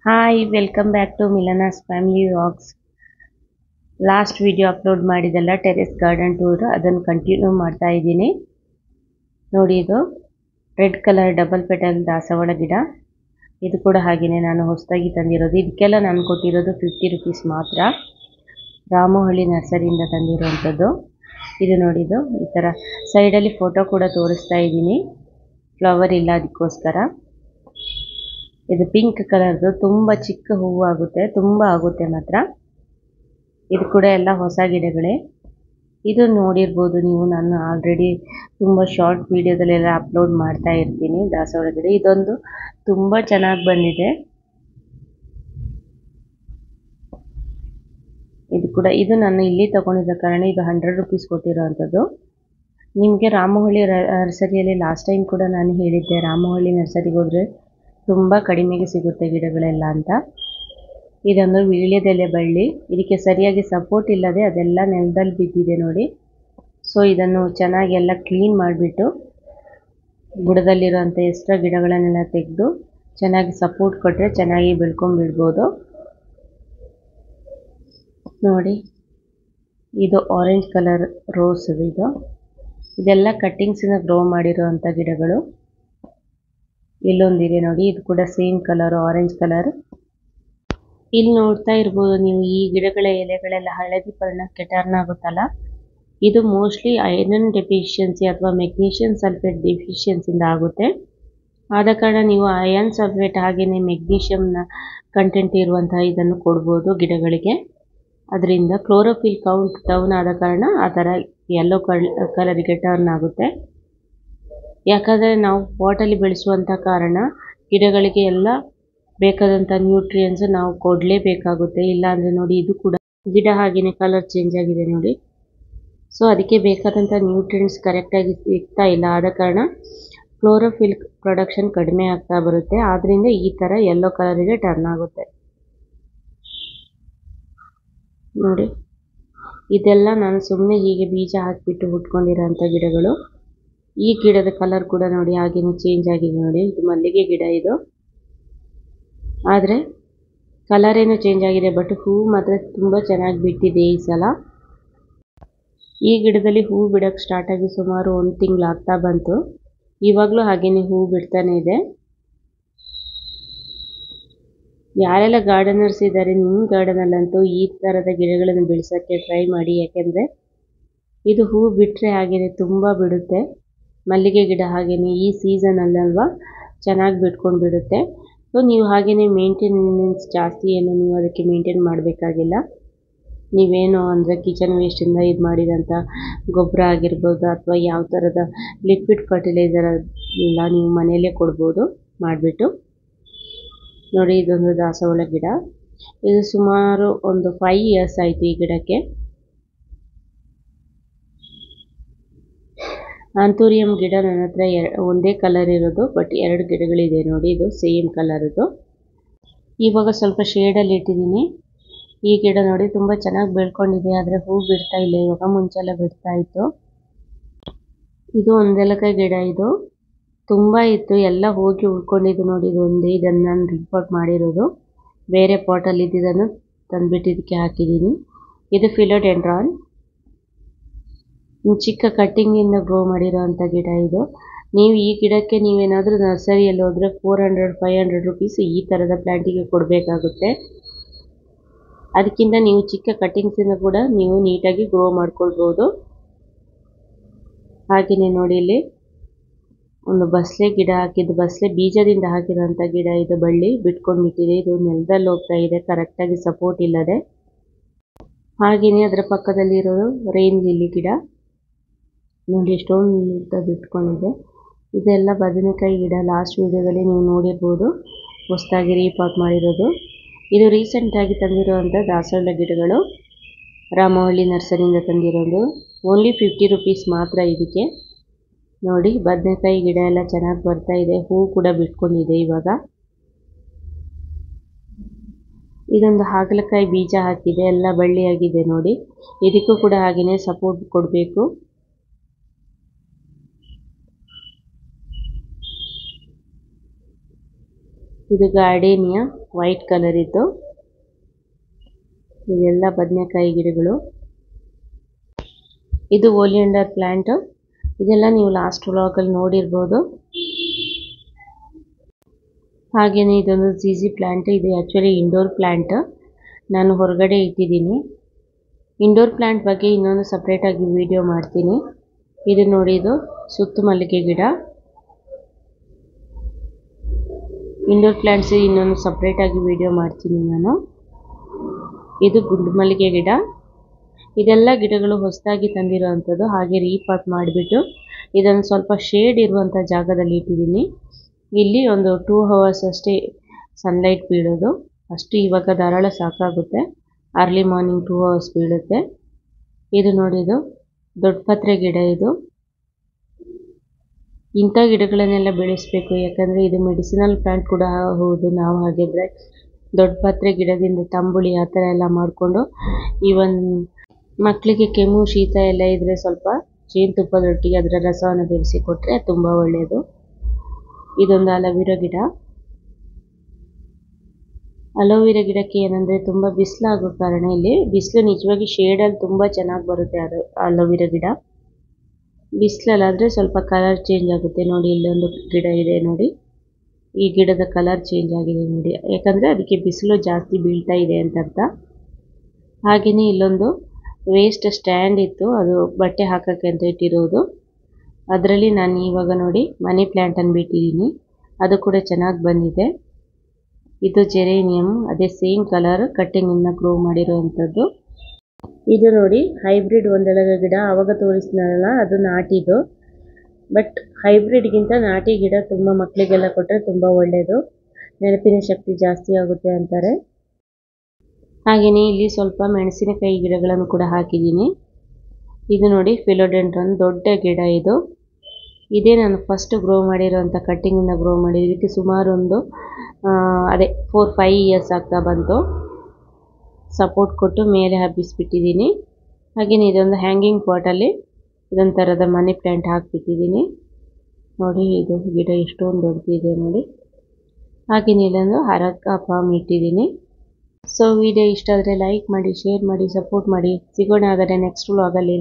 Hi welcome back to Milana's family vlogs. Last video upload ಮಾಡಿದಲ್ಲ terrace garden tour, ಅದನ್ನು continue ಮಾಡ್ತಾ ಇದ್ದೀನಿ. ನೋಡಿ, ಇದು ರೆಡ್ ಕಲರ್ ಡಬಲ್ ಪೆಟಲ್ ದಾಸವಾಳ ಗಿಡ. ಇದು ಕೂಡ ಹಾಗೆಯೇ ನಾನು ಹೊಸದಾಗಿ ತಂದಿರೋದು. ಇದಕ್ಕೆಲ್ಲ ನಾನು ಕೊಟ್ಟಿರೋದು 50 ರುಪೀಸ್ ಮಾತ್ರ. ರಾಮಹಳ್ಳಿ ನರ್ಸರಿಯಿಂದ ತಂದಿರೋವಂಥದ್ದು. ಇದು ನೋಡಿದ್ದು ಈ ಥರ ಸೈಡಲ್ಲಿ ಫೋಟೋ ಕೂಡ ತೋರಿಸ್ತಾ ಇದ್ದೀನಿ. ಫ್ಲವರ್ ಇಲ್ಲ ಅದಕ್ಕೋಸ್ಕರ. ಇದು ಪಿಂಕ್ ಕಲರ್ದು, ತುಂಬ ಚಿಕ್ಕ ಹೂವು ಆಗುತ್ತೆ, ತುಂಬ ಆಗುತ್ತೆ ಮಾತ್ರ. ಇದು ಕೂಡ ಎಲ್ಲ ಹೊಸ ಗಿಡಗಳೇ. ಇದು ನೋಡಿರ್ಬೋದು ನೀವು, ನಾನು ಆಲ್ರೆಡಿ ತುಂಬ ಶಾರ್ಟ್ ವಿಡಿಯೋದಲ್ಲೆಲ್ಲ ಅಪ್ಲೋಡ್ ಮಾಡ್ತಾ ಇರ್ತೀನಿ ದಾಸವಾಳ ಗಿಡ. ಇದೊಂದು ತುಂಬ ಚೆನ್ನಾಗಿ ಬಂದಿದೆ. ಇದು ನಾನು ಇಲ್ಲಿ ತಗೊಂಡಿದ್ದ ಕಾರಣ ಇದು 100 ರುಪೀಸ್ ಕೊಟ್ಟಿರೋವಂಥದ್ದು. ನಿಮಗೆ ರಾಮಹಳ್ಳಿ ನರ್ಸರಿಯಲ್ಲಿ ಲಾಸ್ಟ್ ಟೈಮ್ ಕೂಡ ನಾನು ಹೇಳಿದ್ದೆ, ರಾಮಹಳ್ಳಿ ನರ್ಸರಿಗೆ ಹೋದರೆ ತುಂಬ ಕಡಿಮೆಗೆ ಸಿಗುತ್ತೆ ಗಿಡಗಳೆಲ್ಲ ಅಂತ. ಇದೊಂದು ವೀಳ್ಯದೆಲೆ ಬಳ್ಳಿ. ಇದಕ್ಕೆ ಸರಿಯಾಗಿ ಸಪೋರ್ಟ್ ಇಲ್ಲದೆ ಅದೆಲ್ಲ ನೆಲದಲ್ಲಿ ಬಿದ್ದಿದೆ ನೋಡಿ. ಸೊ ಇದನ್ನು ಚೆನ್ನಾಗಿ ಎಲ್ಲ ಕ್ಲೀನ್ ಮಾಡಿಬಿಟ್ಟು ಬುಡದಲ್ಲಿರುವಂಥ ಎಕ್ಸ್ಟ್ರಾ ಗಿಡಗಳನ್ನೆಲ್ಲ ತೆಗೆದು ಚೆನ್ನಾಗಿ ಸಪೋರ್ಟ್ ಕೊಟ್ಟರೆ ಚೆನ್ನಾಗಿ ಬೆಳ್ಕೊಂಡ್ಬಿಡ್ಬೋದು. ನೋಡಿ, ಇದು ಆರೆಂಜ್ ಕಲರ್ ರೋಸ್. ಇದೆಲ್ಲ ಕಟ್ಟಿಂಗ್ಸಿಂದ ಗ್ರೋ ಮಾಡಿರೋವಂಥ ಗಿಡಗಳು. ಇಲ್ಲೊಂದಿದೆ ನೋಡಿ, ಇದು ಕೂಡ ಸೇಮ್ ಕಲರ್, ಆರೆಂಜ್ ಕಲರ್. ಇಲ್ಲಿ ನೋಡ್ತಾ ಇರ್ಬೋದು ನೀವು, ಈ ಗಿಡಗಳ ಎಲೆಗಳೆಲ್ಲ ಹಳದಿ ಬಣ್ಣಕ್ಕೆ ಟರ್ನ್ ಆಗುತ್ತಲ್ಲ, ಇದು ಮೋಸ್ಟ್ಲಿ ಐರನ್ ಡೆಫಿಷಿಯನ್ಸಿ ಅಥವಾ ಮೆಗ್ನೀಷಿಯಂ ಸಲ್ಫೇಟ್ ಡೆಫಿಷಿಯನ್ಸಿಯಿಂದ ಆಗುತ್ತೆ. ಆದ ಕಾರಣ ನೀವು ಅಯರ್ನ್ ಸಲ್ಫೇಟ್ ಹಾಗೆಯೇ ಮೆಗ್ನೀಷಿಯಂನ ಕಂಟೆಂಟ್ ಇರುವಂತಹ ಇದನ್ನು ಕೊಡ್ಬೋದು ಗಿಡಗಳಿಗೆ. ಅದರಿಂದ ಕ್ಲೋರೋಫಿಲ್ ಕೌಂಟ್ ಡೌನ್ ಆದ ಕಾರಣ ಆ ಥರ ಯೆಲ್ಲೋ ಕಲರಿಗೆ ಟರ್ನ್ ಆಗುತ್ತೆ. ಯಾಕಂದರೆ ನಾವು ಪಾಟಲ್ಲಿ ಬೆಳೆಸುವಂಥ ಕಾರಣ ಗಿಡಗಳಿಗೆ ಎಲ್ಲ ಬೇಕಾದಂಥ ನ್ಯೂಟ್ರಿಯೆಂಟ್ಸ್ ನಾವು ಕೊಡಲೇಬೇಕಾಗುತ್ತೆ. ಇಲ್ಲಾಂದರೆ ನೋಡಿ, ಇದು ಕೂಡ ಗಿಡ ಹಾಗೆಯೇ ಕಲರ್ ಚೇಂಜ್ ಆಗಿದೆ ನೋಡಿ. ಸೊ ಅದಕ್ಕೆ ಬೇಕಾದಂಥ ನ್ಯೂಟ್ರಿಯೆಂಟ್ಸ್ ಕರೆಕ್ಟಾಗಿ ಸಿಗ್ತಾ ಇಲ್ಲ. ಆದ ಕಾರಣ ಕ್ಲೋರೋಫಿಲ್ ಪ್ರೊಡಕ್ಷನ್ ಕಡಿಮೆ ಆಗ್ತಾ ಬರುತ್ತೆ. ಆದ್ದರಿಂದ ಈ ಥರ ಯೆಲ್ಲೋ ಕಲರಿಗೆ ಟರ್ನ್ ಆಗುತ್ತೆ ನೋಡಿ. ಇದೆಲ್ಲ ನಾನು ಸುಮ್ಮನೆ ಹೀಗೆ ಬೀಜ ಹಾಕಿಬಿಟ್ಟು ಹುಟ್ಕೊಂಡಿರೋಂಥ ಗಿಡಗಳು. ಈ ಗಿಡದ ಕಲರ್ ಕೂಡ ನೋಡಿ ಹಾಗೇನೆ ಚೇಂಜ್ ಆಗಿದೆ ನೋಡಿ. ಇದು ಮಲ್ಲಿಗೆ ಗಿಡ ಇದು, ಆದರೆ ಕಲರ್ ಏನೋ ಚೇಂಜ್ ಆಗಿದೆ, ಬಟ್ ಹೂವು ಮಾತ್ರ ತುಂಬ ಚೆನ್ನಾಗಿ ಬಿಟ್ಟಿದೆ ಈ ಸಲ. ಈ ಗಿಡದಲ್ಲಿ ಹೂವು ಬಿಡೋಕ್ಕೆ ಸ್ಟಾರ್ಟ್ ಆಗಿ ಸುಮಾರು 1 ತಿಂಗಳು ಆಗ್ತಾ ಬಂತು. ಇವಾಗಲೂ ಹಾಗೇನೆ ಹೂವು ಬಿಡ್ತಾನೆ ಇದೆ. ಯಾರೆಲ್ಲ ಗಾರ್ಡನರ್ಸ್ ಇದ್ದಾರೆ, ನಿಮ್ಮ ಗಾರ್ಡನಲ್ಲಂತೂ ಈ ಥರದ ಗಿಡಗಳನ್ನು ಬೆಳೆಸೋಕ್ಕೆ ಟ್ರೈ ಮಾಡಿ. ಯಾಕೆಂದರೆ ಇದು ಹೂವು ಬಿಟ್ಟರೆ ಹಾಗೆಯೇ ತುಂಬ ಬಿಡುತ್ತೆ. ಮಲ್ಲಿಗೆ ಗಿಡ ಹಾಗೆಯೇ ಈ ಸೀಸನಲ್ಲಲ್ವ ಚೆನ್ನಾಗಿ ಬಿಟ್ಕೊಂಡು ಬಿಡುತ್ತೆ. ಸೊ ನೀವು ಹಾಗೆಯೇ ಮೇಂಟೆನೆನ್ಸ್ ಜಾಸ್ತಿ ಏನು ನೀವು ಅದಕ್ಕೆ ಮೇಂಟೈನ್ ಮಾಡಬೇಕಾಗಿಲ್ಲ. ನೀವೇನು ಅಂದರೆ ಕಿಚನ್ ವೇಸ್ಟಿಂದ ಇದು ಮಾಡಿದಂಥ ಗೊಬ್ಬರ ಆಗಿರ್ಬೋದು ಅಥವಾ ಯಾವ ಥರದ ಲಿಕ್ವಿಡ್ ಫರ್ಟಿಲೈಸರ್ ಎಲ್ಲ ನೀವು ಮನೆಯಲ್ಲೇ ಕೊಡ್ಬೋದು ಮಾಡಿಬಿಟ್ಟು. ನೋಡಿ, ಇದೊಂದು ದಾಸವಾಳ ಗಿಡ. ಇದು ಸುಮಾರು ಒಂದು 5 ಇಯರ್ಸ್ ಆಯಿತು ಈ ಗಿಡಕ್ಕೆ. ಆಂಥೂರಿಯಂ ಗಿಡ ನನ್ನ ಹತ್ರ ಒಂದೇ ಕಲರ್ ಇರೋದು, ಬಟ್ 2 ಗಿಡಗಳಿದೆ ನೋಡಿ. ಇದು ಸೇಮ್ ಕಲರದು. ಇವಾಗ ಸ್ವಲ್ಪ ಶೇಡಲ್ಲಿ ಇಟ್ಟಿದ್ದೀನಿ. ಈ ಗಿಡ ನೋಡಿ ತುಂಬ ಚೆನ್ನಾಗಿ ಬೆಳ್ಕೊಂಡಿದೆ, ಆದರೆ ಹೂ ಬಿಡ್ತಾ ಇಲ್ಲ ಇವಾಗ. ಮುಂಚೆಲ್ಲ ಬಿಡ್ತಾ ಇತ್ತು. ಇದು ಒಂದೆಲಕಾಯಿ ಗಿಡ. ಇದು ತುಂಬ ಇತ್ತು, ಎಲ್ಲ ಹೋಗಿ ಉಳ್ಕೊಂಡಿದ್ದು ನೋಡಿ. ಇದು ಒಂದೇ, ಇದನ್ನು ನಾನು ರಿಪೋರ್ಟ್ ಮಾಡಿರೋದು. ಬೇರೆ ಪಾಟಲ್ಲಿ ಇದ್ದಿದ್ದನ್ನು ತಂದುಬಿಟ್ಟು ಇದಕ್ಕೆ ಹಾಕಿದ್ದೀನಿ. ಇದು ಫಿಲೋಡೆಂಡ್ರಾನ್, ಚಿಕ್ಕ ಕಟ್ಟಿಂಗಿಂದ ಗ್ರೋ ಮಾಡಿರೋವಂಥ ಗಿಡ ಇದು. ನೀವು ಈ ಗಿಡಕ್ಕೆ ನೀವೇನಾದರೂ ನರ್ಸರಿಯಲ್ಲಿ ಹೋದರೆ 400-500 ರುಪೀಸ್ ಈ ಥರದ ಪ್ಲ್ಯಾಂಟಿಗೆ ಕೊಡಬೇಕಾಗುತ್ತೆ. ಅದಕ್ಕಿಂತ ನೀವು ಚಿಕ್ಕ ಕಟ್ಟಿಂಗ್ಸಿಂದ ಕೂಡ ನೀವು ನೀಟಾಗಿ ಗ್ರೋ ಮಾಡ್ಕೊಳ್ಬೋದು. ಹಾಗೆಯೇ ನೋಡಿ, ಇಲ್ಲಿ ಒಂದು ಬಸಳೆ ಗಿಡ ಹಾಕಿದ್ದು, ಬಸಳೆ ಬೀಜದಿಂದ ಹಾಕಿರೋಂಥ ಗಿಡ. ಇದು ಬಳ್ಳಿ ಬಿಟ್ಕೊಂಡ್ಬಿಟ್ಟಿದೆ. ಇದು ನೆಲದಲ್ಲಿ ಹೋಗ್ತಾ ಇದೆ, ಕರೆಕ್ಟಾಗಿ ಸಪೋರ್ಟ್ ಇಲ್ಲದೆ. ಹಾಗೆಯೇ ಅದರ ಪಕ್ಕದಲ್ಲಿ ಇರೋದು ರೈನ್ ಲಿಲ್ಲಿ ಗಿಡ ನೋಡಿ, ಎಷ್ಟೊಂದು ಬಿಟ್ಕೊಂಡಿದೆ. ಇದೆಲ್ಲ ಬದನೆಕಾಯಿ ಗಿಡ. ಲಾಸ್ಟ್ ವಿಡಿಯೋದಲ್ಲಿ ನೀವು ನೋಡಿರ್ಬೋದು, ಹೊಸದಾಗಿ ರೀಪಾಟ್ ಮಾಡಿರೋದು. ಇದು ರೀಸೆಂಟಾಗಿ ತಂದಿರುವಂಥ ದಾಸವಾಳ ಗಿಡಗಳು, ರಾಮಹಳ್ಳಿ ನರ್ಸರಿಯಿಂದ ತಂದಿರೋದು. ಓನ್ಲಿ 50 ರುಪೀಸ್ ಮಾತ್ರ ಇದಕ್ಕೆ. ನೋಡಿ, ಬದನೆಕಾಯಿ ಗಿಡ ಎಲ್ಲ ಚೆನ್ನಾಗಿ ಬರ್ತಾ ಇದೆ, ಹೂವು ಕೂಡ ಬಿಟ್ಕೊಂಡಿದೆ ಇವಾಗ. ಇದೊಂದು ಹಾಗಲಕಾಯಿ ಬೀಜ ಹಾಕಿದೆ, ಎಲ್ಲ ಬಳ್ಳಿಯಾಗಿದೆ ನೋಡಿ. ಇದಕ್ಕೂ ಕೂಡ ಹಾಗೆಯೇ ಸಪೋರ್ಟ್ ಕೊಡಬೇಕು. ಇದು ಗಾರ್ಡೇನಿಯಾ ವೈಟ್ ಕಲರ್ ಇದ್ದು, ಇದೆಲ್ಲ ಬದನೆಕಾಯಿ ಗಿಡಗಳು. ಇದು ಓಲಿಯಂಡರ್ ಪ್ಲಾಂಟ್, ಇದೆಲ್ಲ ನೀವು ಲಾಸ್ಟ್ ವ್ಲಾಗಲ್ಲಿ ನೋಡಿರ್ಬೋದು. ಹಾಗೆಯೇ ಇದೊಂದು ಜಿಜಿ ಪ್ಲಾಂಟ್, ಇದು ಆ್ಯಕ್ಚುಲಿ ಇಂಡೋರ್ ಪ್ಲಾಂಟ್, ನಾನು ಹೊರಗಡೆ ಇಟ್ಟಿದ್ದೀನಿ. ಇಂಡೋರ್ ಪ್ಲಾಂಟ್ ಬಗ್ಗೆ ಇನ್ನೊಂದು ಸಪ್ರೇಟಾಗಿ ವಿಡಿಯೋ ಮಾಡ್ತೀನಿ. ಇದು ನೋಡಿ, ಇದು ಸುತ್ತು ಮಲ್ಲಿಗೆ ಗಿಡ. ಇಂಡೋರ್ ಪ್ಲಾಂಟ್ಸ್ ಇನ್ನೊಂದು ಸಪ್ರೇಟಾಗಿ ವಿಡಿಯೋ ಮಾಡ್ತೀನಿ ನಾನು. ಇದು ಗುಂಡು ಮಲ್ಲಿಗೆ ಗಿಡ. ಇದೆಲ್ಲ ಗಿಡಗಳು ಹೊಸದಾಗಿ ತಂದಿರುವಂಥದ್ದು. ಹಾಗೆ ರೀಪಾಟ್ ಮಾಡಿಬಿಟ್ಟು ಇದನ್ನು ಸ್ವಲ್ಪ ಶೇಡ್ ಇರುವಂಥ ಜಾಗದಲ್ಲಿ ಇಟ್ಟಿದ್ದೀನಿ. ಇಲ್ಲಿ ಒಂದು 2 hours ಅಷ್ಟೇ ಸನ್ಲೈಟ್ ಬೀಳೋದು, ಅಷ್ಟು ಇವಾಗ ಧಾರಾಳ ಸಾಕಾಗುತ್ತೆ. ಅರ್ಲಿ ಮಾರ್ನಿಂಗ್ 2 hours ಬೀಳುತ್ತೆ. ಇದು ನೋಡಿ, ಇದು ದೊಡ್ಡ ಪತ್ರೆ ಗಿಡ. ಇದು ಇಂಥ ಗಿಡಗಳನ್ನೆಲ್ಲ ಬೆಳೆಸಬೇಕು, ಯಾಕಂದರೆ ಇದು ಮೆಡಿಸಿನಲ್ ಪ್ಲಾಂಟ್ ಕೂಡ ಹೌದು. ನಾವು ಹಾಗಿದ್ರೆ ದೊಡ್ಡ ಪತ್ರೆ ಗಿಡದಿಂದ ತಂಬುಳಿ ಆ ಥರ ಎಲ್ಲ ಮಾಡಿಕೊಂಡು, ಈವನ್ ಮಕ್ಕಳಿಗೆ ಕೆಮ್ಮು ಶೀತ ಎಲ್ಲ ಇದ್ದರೆ ಸ್ವಲ್ಪ ಜೇನುತುಪ್ಪದೊಟ್ಟಿಗೆ ಅದರ ರಸವನ್ನು ಬೆರೆಸಿ ಕೊಟ್ಟರೆ ತುಂಬ ಒಳ್ಳೆಯದು. ಇದೊಂದು ಅಲೋವೆರಾ ಗಿಡ. ಅಲೋವೆರಾ ಗಿಡಕ್ಕೆ ಏನಂದರೆ ತುಂಬ ಬಿಸಿಲಾಗೋ ಕಾರಣ ಇಲ್ಲಿ ಬಿಸಿಲು ನಿಜವಾಗಿ ಶೇಡಲ್ಲಿ ತುಂಬ ಚೆನ್ನಾಗಿ ಬರುತ್ತೆ. ಅದು ಅಲೋವೆರಾ ಗಿಡ ಬಿಸಿಲಲ್ಲಾದರೆ ಸ್ವಲ್ಪ ಕಲರ್ ಚೇಂಜ್ ಆಗುತ್ತೆ. ನೋಡಿ, ಇಲ್ಲೊಂದು ಗಿಡ ಇದೆ ನೋಡಿ, ಈ ಗಿಡದ ಕಲರ್ ಚೇಂಜ್ ಆಗಿದೆ ನೋಡಿ, ಯಾಕಂದರೆ ಅದಕ್ಕೆ ಬಿಸಿಲು ಜಾಸ್ತಿ ಬೀಳ್ತಾ ಇದೆ ಅಂತ ಅರ್ಥ. ಹಾಗೆಯೇ ಇಲ್ಲೊಂದು ವೇಸ್ಟ್ ಸ್ಟ್ಯಾಂಡ್ ಇತ್ತು, ಅದು ಬಟ್ಟೆ ಹಾಕೋಕ್ಕೆ ಅಂತ ಇಟ್ಟಿರೋದು. ಅದರಲ್ಲಿ ನಾನು ಇವಾಗ ನೋಡಿ ಮನಿ ಪ್ಲ್ಯಾಂಟನ್ನು ಬಿಟ್ಟಿದ್ದೀನಿ, ಅದು ಕೂಡ ಚೆನ್ನಾಗಿ ಬಂದಿದೆ. ಇದು ಜೆರೇನಿಯಮ್, ಅದೇ ಸೇಮ್ ಕಲರ್ ಕಟ್ಟಿಂಗಿಂದ ಗ್ರೋ ಮಾಡಿರೋವಂಥದ್ದು. ಇದು ನೋಡಿ ಹೈಬ್ರಿಡ್ ಒಂದೆಲಗ ಗಿಡ, ಆವಾಗ ತೋರಿಸಿದ್ನಲ್ಲ ಅದು ನಾಟಿದು. ಬಟ್ ಹೈಬ್ರಿಡ್ಗಿಂತ ನಾಟಿ ಗಿಡ ತುಂಬ ಮಕ್ಕಳಿಗೆಲ್ಲ ಕೊಟ್ಟರೆ ತುಂಬ ಒಳ್ಳೆಯದು, ನೆನಪಿನ ಶಕ್ತಿ ಜಾಸ್ತಿ ಆಗುತ್ತೆ ಅಂತಾರೆ. ಹಾಗೆಯೇ ಇಲ್ಲಿ ಸ್ವಲ್ಪ ಮೆಣಸಿನಕಾಯಿ ಗಿಡಗಳನ್ನು ಕೂಡ ಹಾಕಿದ್ದೀನಿ. ಇದು ನೋಡಿ ಫಿಲೋಡೆಂಡ್ರನ್ ದೊಡ್ಡ ಗಿಡ. ಇದೇ ನಾನು ಫಸ್ಟ್ ಗ್ರೋ ಮಾಡಿರೋಂಥ ಕಟ್ಟಿಂಗಿಂದ ಗ್ರೋ ಮಾಡಿದ್ದು. ಇದಕ್ಕೆ ಸುಮಾರು ಒಂದು 4-5 years ಆಗ್ತಾ ಬಂತು. ಸಪೋರ್ಟ್ ಕೊಟ್ಟು ಮೇಲೆ ಹಬ್ಬಿಸಿಬಿಟ್ಟಿದ್ದೀನಿ. ಹಾಗೆಯೇ ಇದೊಂದು ಹ್ಯಾಂಗಿಂಗ್ ಪಾಟಲ್ಲಿ ಇದೊಂದು ಥರದ ಮನಿ ಪ್ಲ್ಯಾಂಟ್ ಹಾಕಿಬಿಟ್ಟಿದ್ದೀನಿ ನೋಡಿ. ಇದು ಗಿಡ ಎಷ್ಟೊಂದು ದೊಡ್ಡದಿದೆ ನೋಡಿ. ಹಾಗೆಯೇ ಇಲ್ಲೊಂದು ಅರಕ ಪಾಮ್ ಇಟ್ಟಿದ್ದೀನಿ. ಸೊ ವಿಡಿಯೋ ಇಷ್ಟ ಆದರೆ ಲೈಕ್ ಮಾಡಿ, ಶೇರ್ ಮಾಡಿ, ಸಪೋರ್ಟ್ ಮಾಡಿ. ಸಿಗೋಣ ಆದರೆ ನೆಕ್ಸ್ಟ್ ವ್ಲಾಗಲ್ಲಿ.